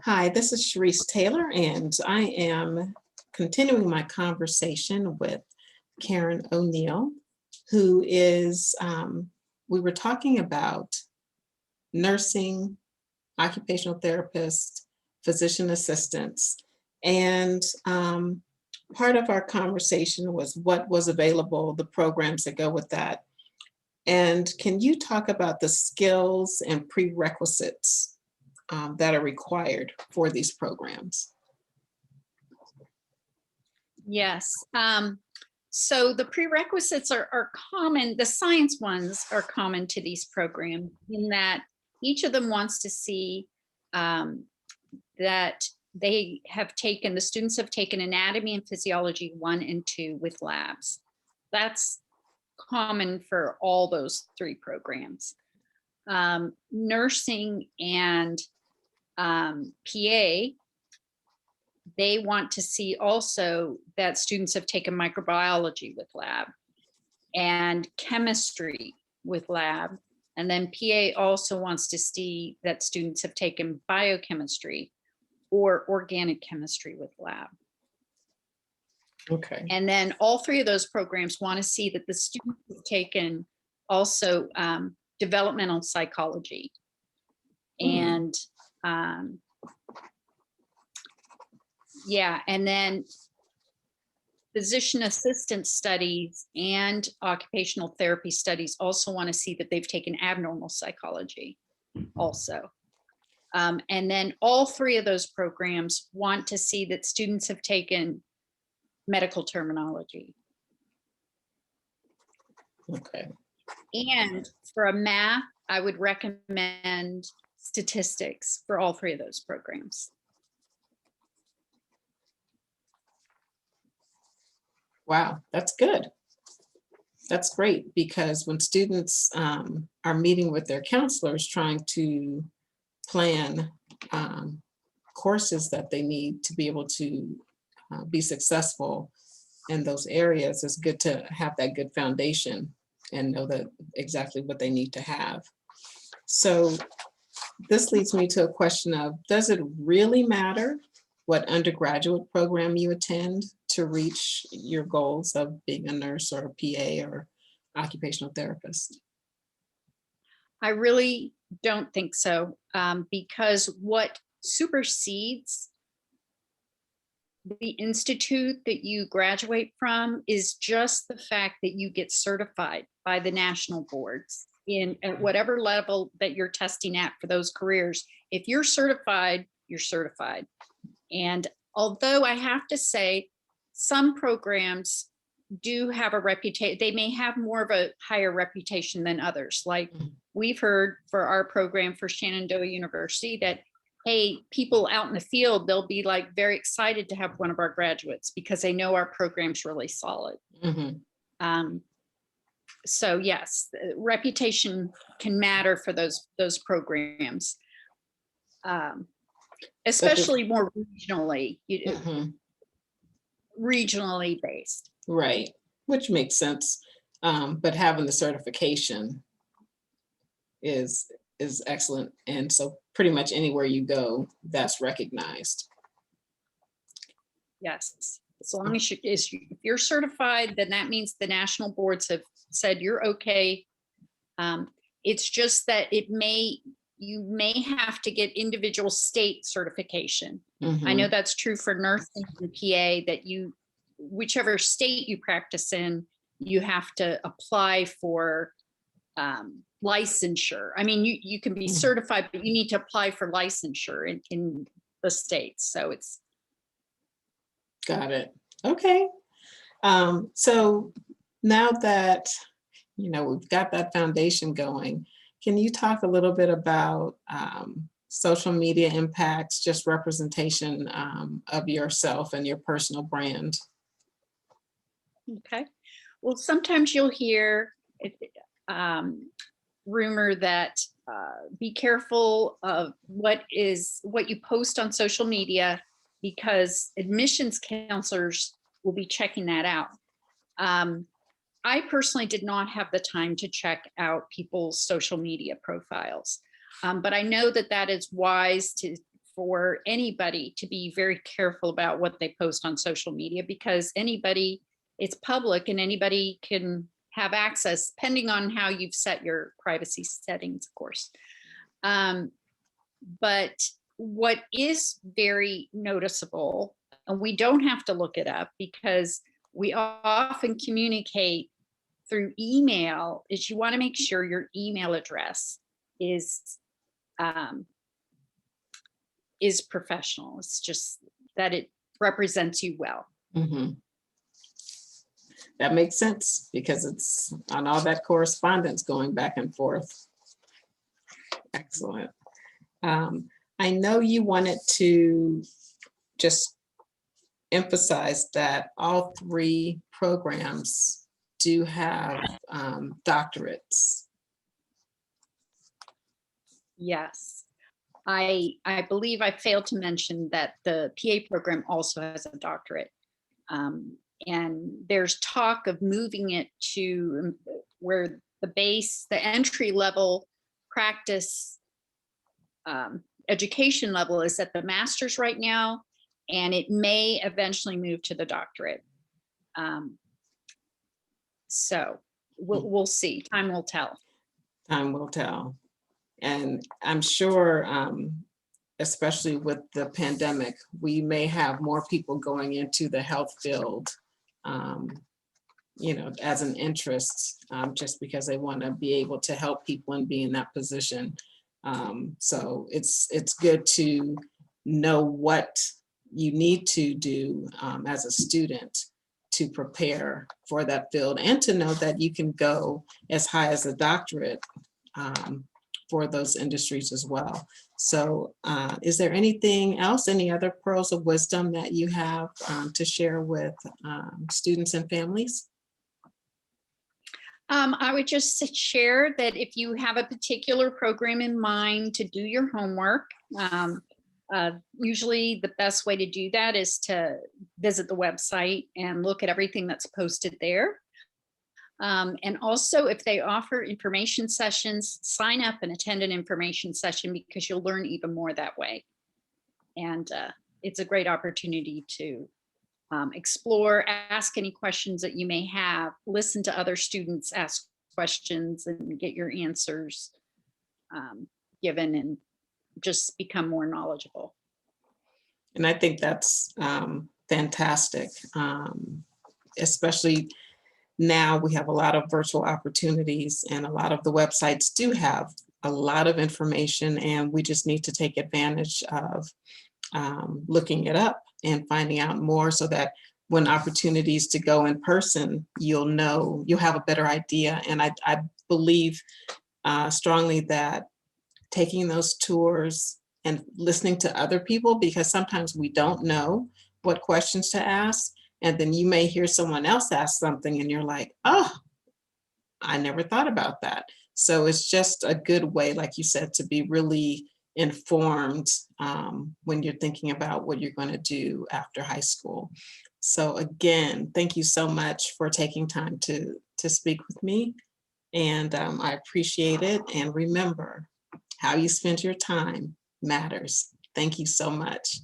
Hi, this is Sharice Taylor, and I am continuing my conversation with Karen O'Neill, who is, we were talking about nursing, occupational therapists, physician assistants, and part of our conversation was what was available, the programs that go with that. And can you talk about the skills and prerequisites that are required for these programs? Yes. So the prerequisites are common. The science ones are common to these programs in that each of them wants to see that the students have taken anatomy and physiology 1 and 2 with labs. That's common for all those 3 programs. Nursing and PA, they want to see also that students have taken microbiology with lab and chemistry with lab. And then PA also wants to see that students have taken biochemistry or organic chemistry with lab. Okay. And then all 3 of those programs want to see that the students have taken also developmental psychology and yeah, and then physician assistant studies and occupational therapy studies also want to see that they've taken abnormal psychology also. And then all 3 of those programs want to see that students have taken medical terminology. Okay. And for a math, I would recommend statistics for all 3 of those programs. Wow, that's good. That's great, because when students are meeting with their counselors trying to plan courses that they need to be able to be successful in those areas, it's good to have that good foundation and know that exactly what they need to have. So this leads me to a question of, does it really matter what undergraduate program you attend to reach your goals of being a nurse or a PA or occupational therapist? I really don't think so, because what supersedes the institute that you graduate from is just the fact that you get certified by the national boards at whatever level that you're testing at for those careers. If you're certified, you're certified. And although I have to say, some programs do have a reputation, they may have more of a higher reputation than others. Like we've heard for our program for Shenandoah University that, hey, people out in the field, they'll be like very excited to have one of our graduates because they know our program's really solid. So yes, reputation can matter for those programs, especially more regionally, regionally based. Right, which makes sense. But having the certification is excellent. And so pretty much anywhere you go, that's recognized. Yes, as long as if you're certified, then that means the national boards have said you're okay. It's just that you may have to get individual state certification. I know that's true for nursing and PA, that whichever state you practice in, you have to apply for licensure. I mean, you can be certified, but you need to apply for licensure in the states. So it's. Got it. Okay. So now that, we've got that foundation going, can you talk a little bit about social media impacts, just representation of yourself and your personal brand? Okay. Well, sometimes you'll hear rumor that be careful of what you post on social media, because admissions counselors will be checking that out. I personally did not have the time to check out people's social media profiles, but I know that is wise for anybody to be very careful about what they post on social media, because anybody, it's public and anybody can have access, depending on how you've set your privacy settings, of course. But what is very noticeable, and we don't have to look it up because we often communicate through email, is you want to make sure your email address is professional. It's just that it represents you well. Mhm. That makes sense because it's on all that correspondence going back and forth. Excellent. I know you wanted to just emphasize that all 3 programs do have doctorates. Yes. I believe I failed to mention that the PA program also has a doctorate. And there's talk of moving it to where the entry level practice education level is at the master's right now, and it may eventually move to the doctorate. So we'll see. Time will tell. Time will tell. And I'm sure, especially with the pandemic, we may have more people going into the health field, as an interest, just because they want to be able to help people and be in that position. So it's good to know what you need to do as a student to prepare for that field, and to know that you can go as high as a doctorate for those industries as well. So is there anything else, any other pearls of wisdom that you have to share with students and families? I would just share that if you have a particular program in mind, to do your homework. Usually the best way to do that is to visit the website and look at everything that's posted there. And also, if they offer information sessions, sign up and attend an information session, because you'll learn even more that way. And it's a great opportunity to explore, ask any questions that you may have, listen to other students ask questions and get your answers given, and just become more knowledgeable. And I think that's fantastic, especially now we have a lot of virtual opportunities, and a lot of the websites do have a lot of information, and we just need to take advantage of looking it up and finding out more, so that when opportunities to go in person, you'll have a better idea. And I believe strongly that taking those tours and listening to other people, because sometimes we don't know what questions to ask, and then you may hear someone else ask something and you're like, oh, I never thought about that. So it's just a good way, like you said, to be really informed when you're thinking about what you're going to do after high school. So again, thank you so much for taking time to speak with me, and I appreciate it. And remember, how you spend your time matters. Thank you so much.